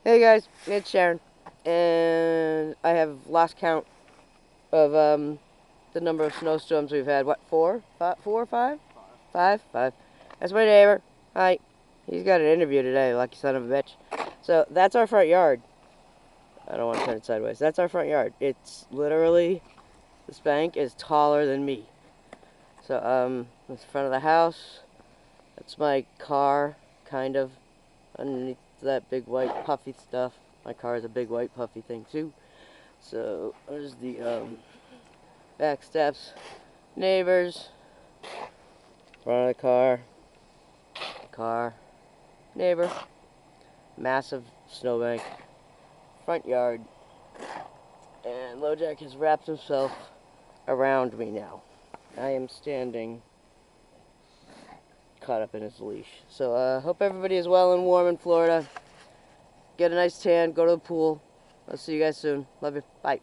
Hey guys, it's Sharon, and I have lost count of the number of snowstorms we've had. What, four or five? Five. That's my neighbor. Hi. He's got an interview today, lucky son of a bitch. So that's our front yard. I don't want to turn it sideways. That's our front yard. It's literally, this bank is taller than me. So that's the front of the house. That's my car, kind of, underneath that big white puffy stuff. My car is a big white puffy thing too. So there's the back steps, neighbors, front of the car, neighbor, massive snowbank, front yard, and LoJack has wrapped himself around me now. I am standing caught up in his leash. So hope everybody is well and warm in Florida. Get a nice tan, go to the pool. I'll see you guys soon. Love you. Bye.